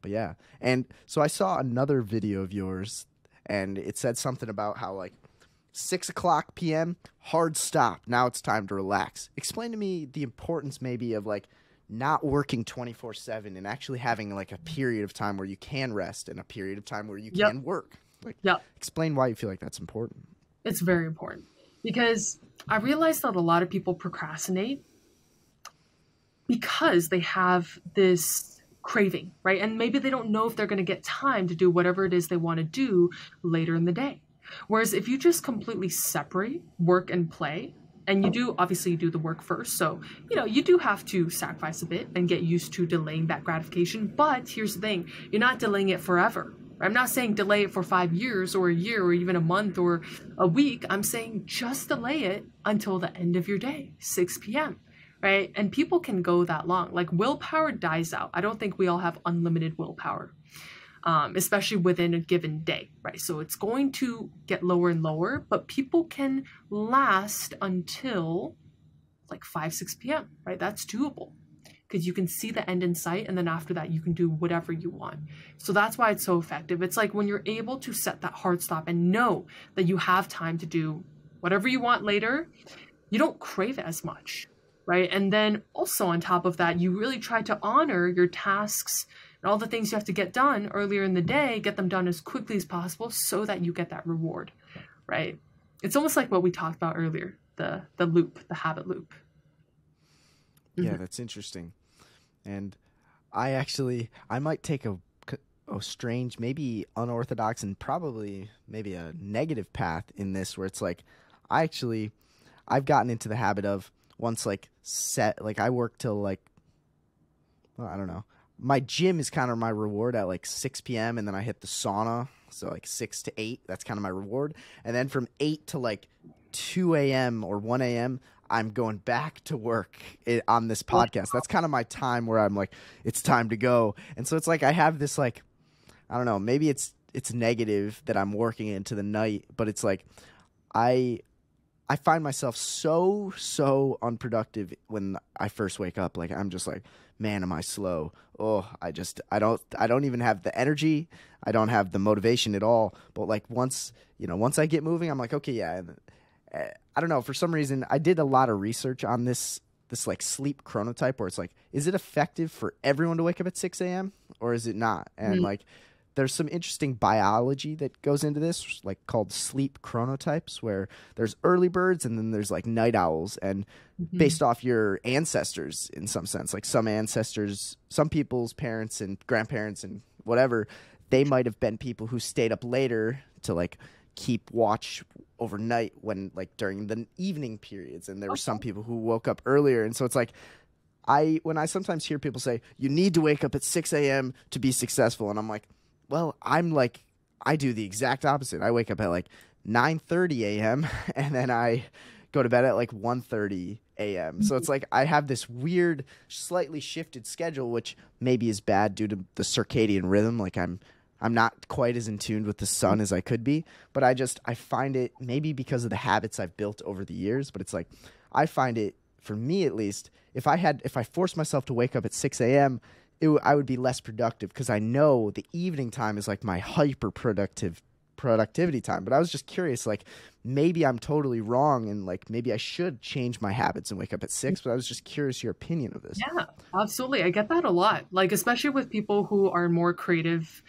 But yeah. And so I saw another video of yours, and it said something about how like 6:00 p.m., hard stop. Now it's time to relax. Explain to me the importance maybe of like not working 24/7 and actually having like a period of time where you can rest and a period of time where you can work. Like, explain why you feel like that's important. It's very important because I realized that a lot of people procrastinate because they have this craving, right? And maybe they don't know if they're going to get time to do whatever it is they want to do later in the day. Whereas if you just completely separate work and play, and you do the work first. So, you do have to sacrifice a bit and get used to delaying that gratification. But here's the thing, you're not delaying it forever. I'm not saying delay it for 5 years or a year or even a month or a week. I'm saying just delay it until the end of your day, 6 p.m., right? And people can go that long. Like, willpower dies out. I don't think we all have unlimited willpower. Especially within a given day, right? So it's going to get lower and lower, but people can last until like 5, 6 p.m., right? That's doable because you can see the end in sight. And then after that, you can do whatever you want. So that's why it's so effective. It's like when you're able to set that hard stop and know that you have time to do whatever you want later, you don't crave it as much, right? And then also on top of that, you really try to honor your tasks and all the things you have to get done earlier in the day, get them done as quickly as possible so that you get that reward, right? It's almost like what we talked about earlier, the loop, the habit loop. Yeah, that's interesting. And I might take a strange, maybe unorthodox and probably maybe a negative path in this where it's like, I've gotten into the habit of once like I work till like, well, I don't know. My gym is kind of my reward at like 6 p.m. and then I hit the sauna. So like 6 to 8, that's kind of my reward. And then from 8 to like 2 a.m. or 1 a.m., I'm going back to work on this podcast. That's kind of my time where I'm like, it's time to go. And so it's like I have this like, I don't know, maybe it's negative that I'm working into the night, but it's like I find myself so unproductive when I first wake up. Like I'm just like, man, am I slow? Oh, I don't even have the energy. I don't have the motivation at all. But like once I get moving, I'm like, okay, yeah. I don't know. For some reason, I did a lot of research on this like sleep chronotype where it's like, is it effective for everyone to wake up at 6 a.m. or is it not? And like, there's some interesting biology that goes into this, like called sleep chronotypes, where there's early birds and then there's like night owls, and based off your ancestors in some sense, like some ancestors, some people's parents and grandparents and whatever, they might have been people who stayed up later to like keep watch overnight when like during the evening periods, and there were some people who woke up earlier. And so it's like, when I sometimes hear people say you need to wake up at 6 a.m. to be successful, and I'm like, well, I do the exact opposite. I wake up at like 9:30 a.m. and then I go to bed at like 1:30 a.m. So it's like I have this weird, slightly shifted schedule, which maybe is bad due to the circadian rhythm. Like I'm not quite as in tune with the sun as I could be, but I find it, maybe because of the habits I've built over the years, but it's like I find it, for me at least, if I forced myself to wake up at 6 a.m., I would be less productive because I know the evening time is like my hyper productivity time. But I was just curious, like maybe I'm totally wrong and like maybe I should change my habits and wake up at 6, but I was just curious your opinion of this. Yeah, absolutely. I get that a lot. Like, especially with people who are more creative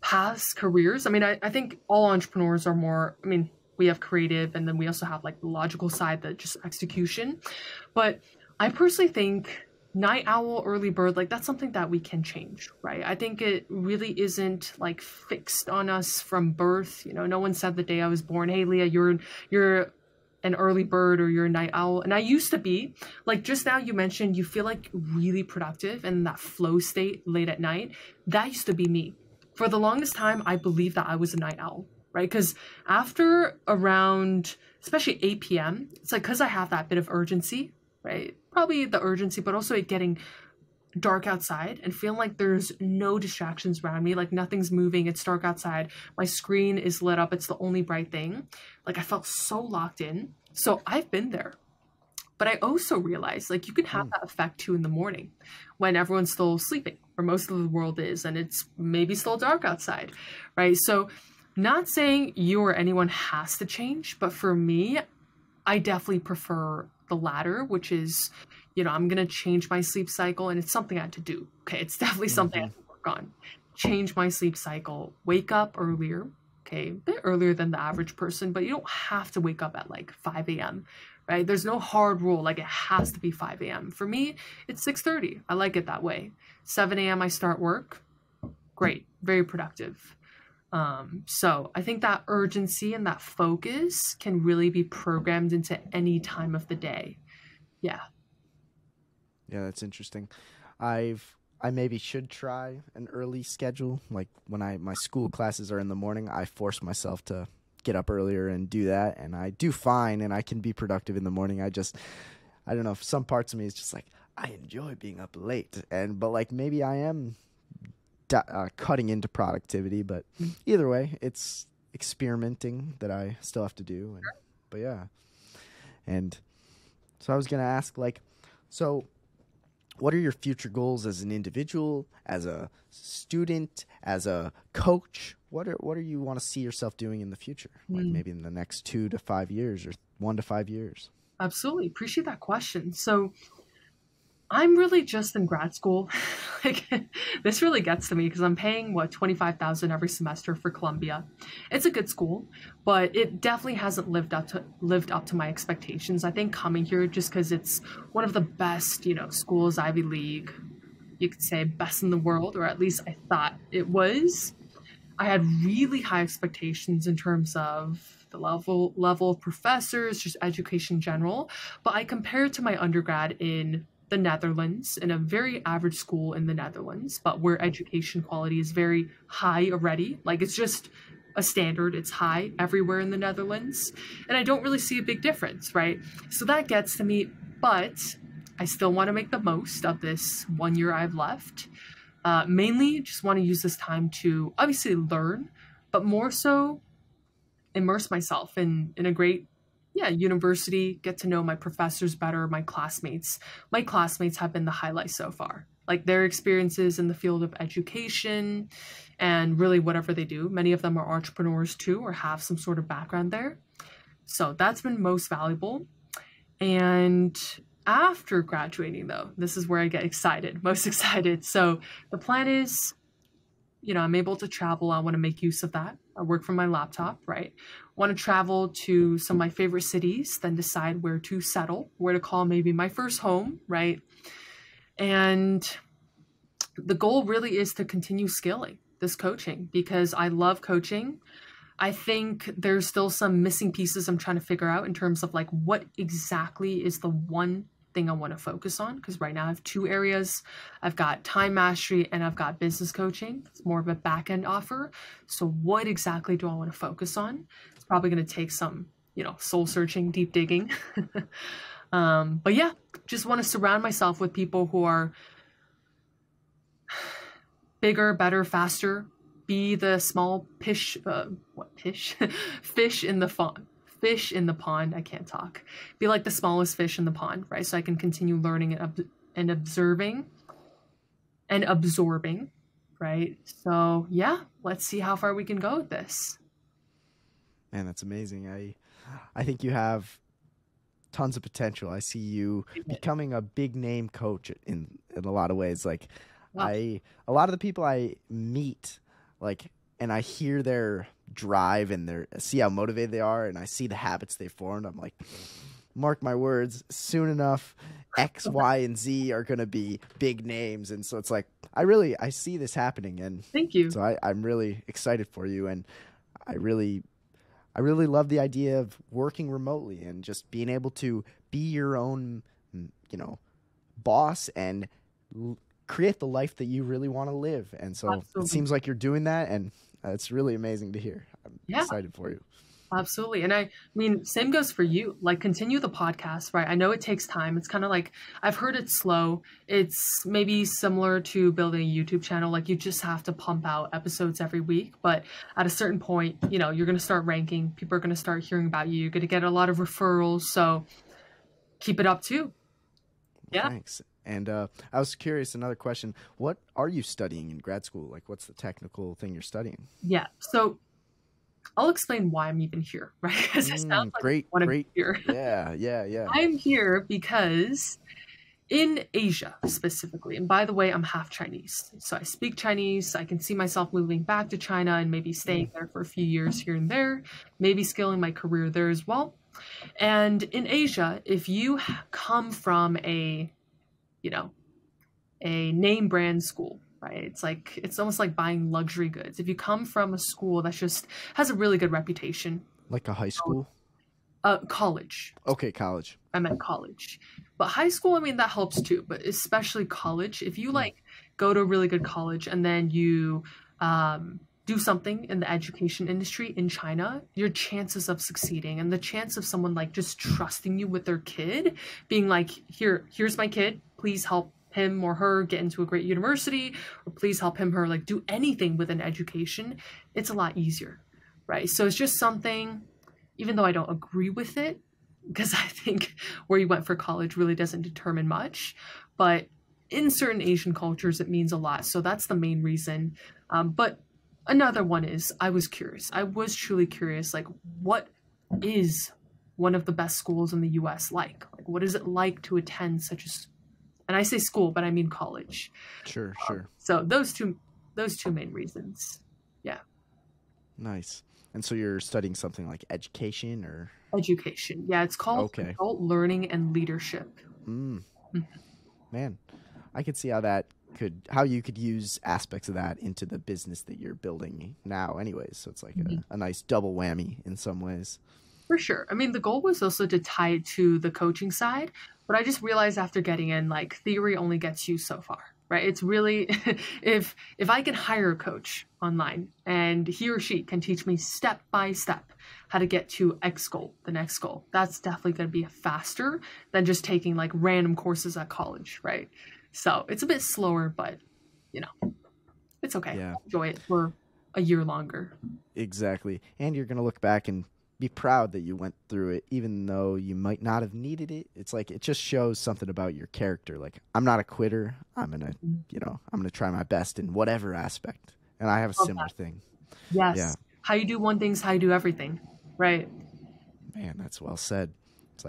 past careers. I mean, I think all entrepreneurs are more, I mean, we have creative and then we also have like the logical side, that just execution. But I personally think night owl, early bird, like that's something that we can change, right? I think it really isn't like fixed on us from birth. No one said the day I was born, hey, Leah, you're an early bird or you're a night owl. And I used to be, like just now you mentioned you feel like really productive and that flow state late at night. That used to be me. For the longest time, I believed that I was a night owl, right? Because after around, especially 8 p.m., it's like because I have that bit of urgency, right? Probably the urgency, but also it getting dark outside and feeling like there's no distractions around me, like nothing's moving, it's dark outside, my screen is lit up, it's the only bright thing. Like I felt so locked in. So I've been there. But I also realized like you can have that effect too in the morning when everyone's still sleeping, or most of the world is, and it's maybe still dark outside, right? So not saying you or anyone has to change, but for me, I definitely prefer the latter, which is, I'm going to change my sleep cycle, and it's something I had to do. Okay. It's definitely something I have to work on. Change my sleep cycle, wake up earlier. Okay. A bit earlier than the average person, but you don't have to wake up at like 5 a.m., right? There's no hard rule. Like it has to be 5 a.m. For me, it's 6:30. I like it that way. 7 a.m. I start work. Great. Very productive. So I think that urgency and that focus can really be programmed into any time of the day. Yeah. Yeah, that's interesting. I maybe should try an early schedule. Like when my school classes are in the morning, I force myself to get up earlier and do that, and I do fine, and I can be productive in the morning. I don't know, some parts of me is just like, I enjoy being up late, but like maybe I am cutting into productivity, but either way, it's experimenting that I still have to do. But yeah. And so I was going to ask, like, so what are your future goals as an individual, as a student, as a coach? What are you want to see yourself doing in the future? Like maybe in the next 2 to 5 years or 1 to 5 years? Absolutely. Appreciate that question. So I'm really just in grad school. Like this really gets to me because I'm paying $25,000 every semester for Columbia. It's a good school, but it definitely hasn't lived up to my expectations. I think coming here just because it's one of the best, schools, Ivy League, you could say best in the world, or at least I thought it was. I had really high expectations in terms of the level of professors, just education in general. But I compared to my undergrad in the Netherlands, in a very average school in the Netherlands, but where education quality is very high already. Like it's just a standard, it's high everywhere in the Netherlands. And I don't really see a big difference, right? So that gets to me, but I still want to make the most of this 1 year I've left. Mainly just want to use this time to obviously learn, but more so immerse myself in a great university, get to know my professors better, my classmates. My classmates have been the highlight so far. Like their experiences in the field of education and really whatever they do. Many of them are entrepreneurs too, or have some sort of background there. So that's been most valuable. And after graduating though, this is where I get most excited. So the plan is, I'm able to travel. I want to make use of that. I work from my laptop, right? Want to travel to some of my favorite cities, then decide where to settle, where to call maybe my first home, right? And the goal really is to continue scaling this coaching because I love coaching. I think there's still some missing pieces I'm trying to figure out in terms of like what exactly is the one thing I want to focus on, because right now I have 2 areas. I've got time mastery and I've got business coaching. It's more of a back-end offer. So what exactly do I want to focus on? It's probably going to take some, soul searching, deep digging. But yeah, just want to surround myself with people who are bigger, better, faster. Be the small fish in the pond. Fish in the pond. I can't talk. Be like the smallest fish in the pond, right? So I can continue learning and observing and absorbing, right? So yeah, let's see how far we can go with this. Man, that's amazing. I think you have tons of potential. I see you becoming a big name coach in a lot of ways. Like wow. A lot of the people I meet, like, and I hear their drive and see how motivated they are, and I see the habits they formed. I'm like, mark my words, soon enough, X, Y, and Z are going to be big names. And so it's like, I see this happening. And thank you. So I'm really excited for you. And I I really love the idea of working remotely and just being able to be your own, boss and create the life that you really want to live. And so it Absolutely. seems like you're doing that, and it's really amazing to hear. I'm Yeah. excited for you. Absolutely. And I mean, same goes for you. Like, continue the podcast, right? I know it takes time. It's kind of like, I've heard it's slow. It's maybe similar to building a YouTube channel. Like, you just have to pump out episodes every week. But at a certain point, you're going to start ranking. People are going to start hearing about you. You're going to get a lot of referrals. So keep it up too. Yeah. Thanks. And I was curious, another question. What are you studying in grad school? Like, what's the technical thing you're studying? Yeah. So I'll explain why I'm even here, right? Because it sounds like great. Here. Yeah. I'm here because in Asia specifically, and by the way, I'm half Chinese. So I speak Chinese. I can see myself moving back to China and maybe staying there for a few years here and there, maybe scaling my career there as well. And in Asia, if you come from a name brand school, right? It's almost like buying luxury goods. If you come from a school that just has a really good reputation. Like a high school? College. Okay, college. I meant college. But high school, I mean, that helps too, but especially college. If you go to a really good college and then you do something in the education industry in China, your chances of succeeding and the chance of someone just trusting you with their kid, being like, here's my kid, please help him or her get into a great university, or please help him or her do anything with an education, it's a lot easier, right? So it's just something, even though I don't agree with it, because I think where you went for college really doesn't determine much, but in certain Asian cultures, it means a lot. So that's the main reason. But another one is I was curious. I was truly curious, what is one of the best schools in the US like? What is it like to attend such a, and I say school, but I mean college. Sure. So those two main reasons. Yeah. Nice. And so you're studying something like education or? Education. Yeah, it's called Adult Learning and Leadership. Man, I could see how you could use aspects of that into the business that you're building now anyways. So it's like a nice double whammy in some ways. For sure. I mean, the goal was also to tie it to the coaching side, but I just realized after getting in, theory only gets you so far, right? It's really, if I can hire a coach online and he or she can teach me step by step how to get to X goal, the next goal, that's definitely going to be faster than just taking random courses at college, right? So it's a bit slower, but it's okay. Yeah. Enjoy it for a year longer. Exactly. And you're going to look back and be proud that you went through it, even though you might not have needed it. It's it just shows something about your character. I'm not a quitter. I'm going to try my best in whatever aspect. And I have a similar thing. Yes. Yeah. How you do one thing's how you do everything. Right. Man, that's well said. It's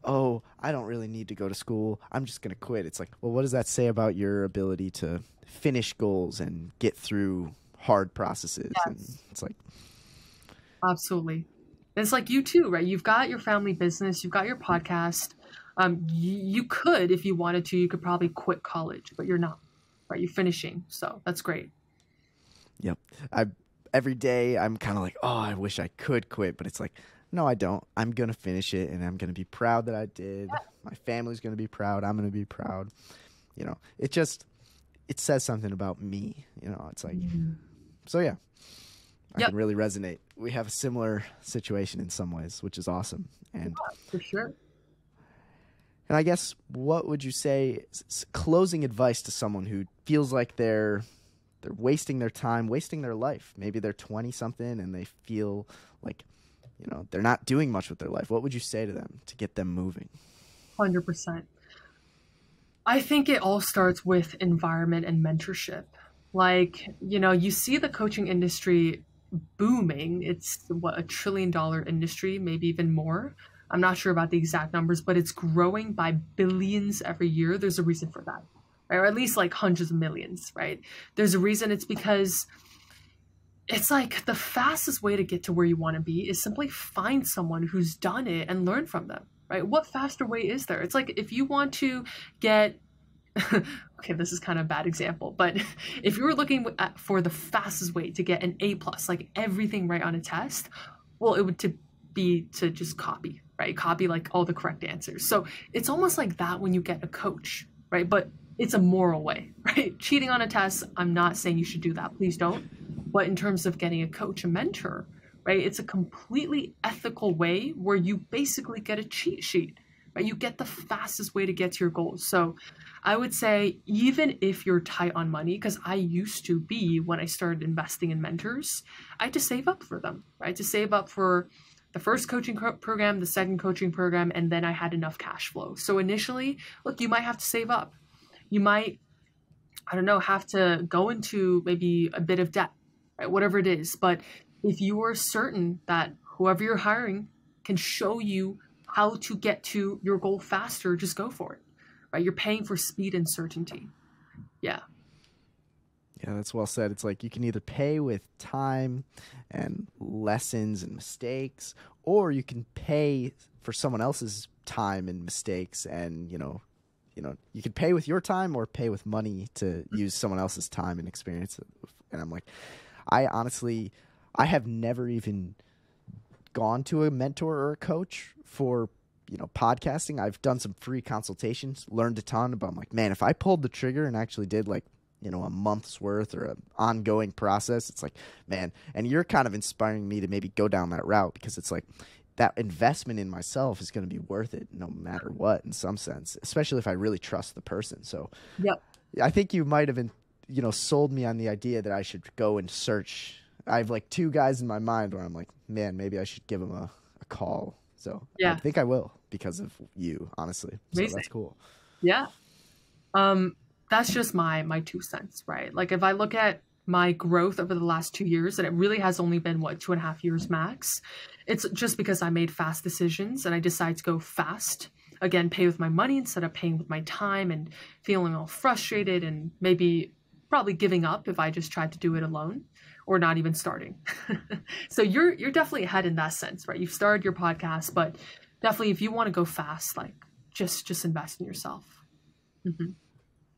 oh, I don't really need to go to school. I'm just going to quit. It's well, what does that say about your ability to finish goals and get through hard processes? Yes. And it's absolutely. It's you too, right? You've got your family business, you've got your podcast. You could, if you wanted to, you could probably quit college, but you're not, right? You're finishing. So that's great. Yep. Every day I'm kind of oh, I wish I could quit, but it's no, I don't. I'm going to finish it and I'm going to be proud that I did. Yeah. My family's going to be proud. I'm going to be proud. It says something about me, it's so yeah. I can really resonate. We have a similar situation in some ways, which is awesome. And for sure. And I guess what would you say closing advice to someone who feels like they're wasting their time, wasting their life? Maybe they're 20 something and they feel like, they're not doing much with their life. What would you say to them to get them moving? 100%. I think it all starts with environment and mentorship. You see the coaching industry booming. It's $1 trillion industry, maybe even more. I'm not sure about the exact numbers, but it's growing by billions every year. There's a reason for that, right? Or at least hundreds of millions, right? There's a reason. It's because it's the fastest way to get to where you want to be is simply find someone who's done it and learn from them, right? What faster way is there? It's if you want to get okay, this is kind of a bad example, but if you were looking for the fastest way to get an A+, everything right on a test, well, it would be to just copy, right? Copy like all the correct answers. So it's almost like that when you get a coach, right? But it's a moral way, right? Cheating on a test, I'm not saying you should do that. Please don't. But in terms of getting a coach, a mentor, right? It's a completely ethical way where you basically get a cheat sheet, right? You get the fastest way to get to your goals. So I would say, even if you're tight on money, because I used to be when I started investing in mentors, I had to save up for them, right? To save up for the first coaching program, the second coaching program, and then I had enough cash flow. So initially, look, you might have to save up. You might, I don't know, have to go into maybe a bit of debt, right? Whatever it is. But if you are certain that whoever you're hiring can show you how to get to your goal faster, just go for it, right? You're paying for speed and certainty. Yeah. Yeah, that's well said. It's like you can either pay with time and lessons and mistakes, or you can pay for someone else's time and mistakes. And, you know, you can pay with your time or pay with money to use someone else's time and experience. And I'm like, I have never even gone to a mentor or a coach for, podcasting. I've done some free consultations, learned a ton, but I'm like, man, if I pulled the trigger and actually did like, a month's worth or an ongoing process, it's like, man, and you're kind of inspiring me to maybe go down that route, because it's like that investment in myself is going to be worth it no matter what, in some sense, especially if I really trust the person. So yep. I think you might have sold me on the idea that I should go and search. I have like two guys in my mind where I'm like, man, maybe I should give them a call. So yeah. I think I will, because of you, honestly. So that's cool. Yeah. That's just my 2 cents, right? Like if I look at my growth over the last 2 years, and it really has only been 2.5 years max, it's just because I made fast decisions and I decided to go fast. Again, pay with my money instead of paying with my time, and feeling all frustrated and maybe probably giving up if I just tried to do it alone or not even starting. So you're definitely ahead in that sense, right? You've started your podcast, but definitely if you want to go fast, like just invest in yourself. Mm-hmm.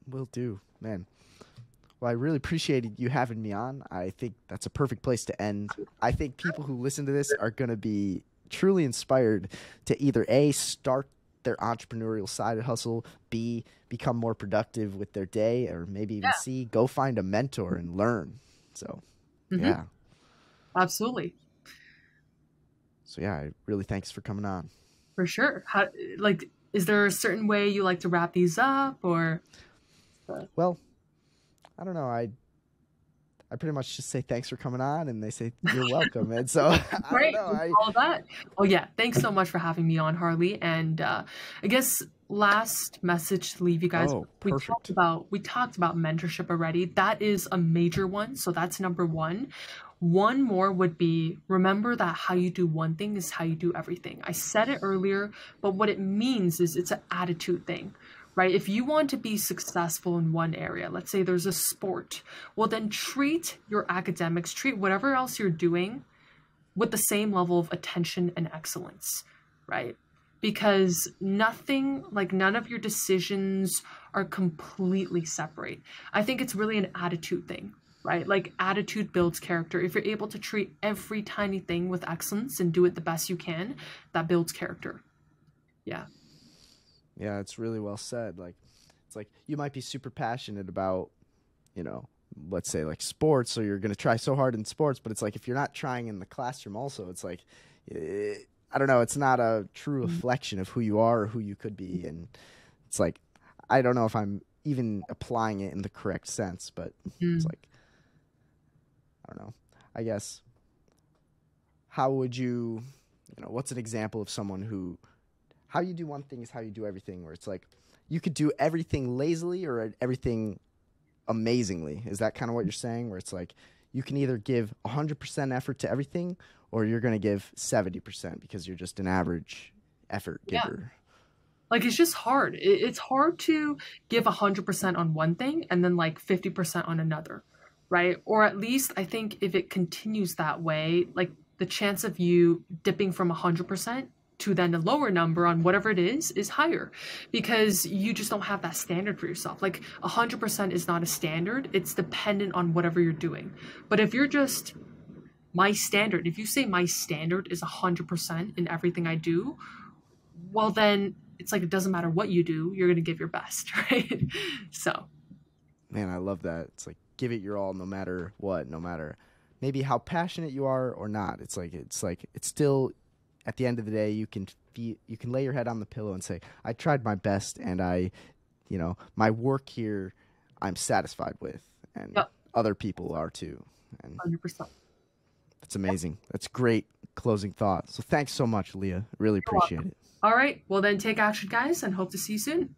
Will do, man. Well, I really appreciated you having me on. I think that's a perfect place to end. I think people who listen to this are going to be truly inspired to either A, start their entrepreneurial side hustle, B, become more productive with their day, or maybe even C, go find a mentor and learn. So, yeah. Absolutely. So, yeah, I really thanks for coming on. For sure. Is there a certain way you like to wrap these up, or? Well, I don't know. I pretty much just say thanks for coming on, and they say you're welcome. And so I don't know. All that. Oh yeah, thanks so much for having me on, Harley. And I guess last message to leave you guys. Perfect. We talked about mentorship already. That is a major one. So that's number one. One more would be, remember that how you do one thing is how you do everything. I said it earlier, but what it means is it's an attitude thing. Right? If you want to be successful in one area, let's say there's a sport, well, then treat your academics, treat whatever else you're doing with the same level of attention and excellence, right? Because none of your decisions are completely separate. I think it's really an attitude thing, right? Like attitude builds character. If you're able to treat every tiny thing with excellence and do it the best you can, that builds character. Yeah. Yeah, it's really well said. Like, it's like you might be super passionate about, let's say like sports, so you're going to try so hard in sports, but it's like if you're not trying in the classroom also, it's like, I don't know, it's not a true reflection of who you are or who you could be. And it's like, I don't know if I'm even applying it in the correct sense, but it's like, I don't know, I guess, how would you, what's an example of someone who, how you do one thing is how you do everything, where it's like you could do everything lazily or everything amazingly. Is that kind of what you're saying? Where it's like you can either give 100% effort to everything, or you're going to give 70% because you're just an average effort giver. Yeah. Like it's just hard. It's hard to give 100% on one thing and then like 50% on another, right? Or at least I think if it continues that way, like the chance of you dipping from 100% to then a lower number on whatever it is higher, because you just don't have that standard for yourself. Like 100% is not a standard. It's dependent on whatever you're doing. But if you're just my standard, if you say my standard is 100% in everything I do, well, then it's like, it doesn't matter what you do, you're going to give your best, right? So. Man, I love that. It's like, give it your all no matter what, no matter maybe how passionate you are or not. It's still, at the end of the day, you can lay your head on the pillow and say, I tried my best, and my work here, I'm satisfied with, and other people are too. And 100%. That's amazing. That's great closing thought. So thanks so much, Lea. Really appreciate it. All right. Well, then take action, guys, and hope to see you soon.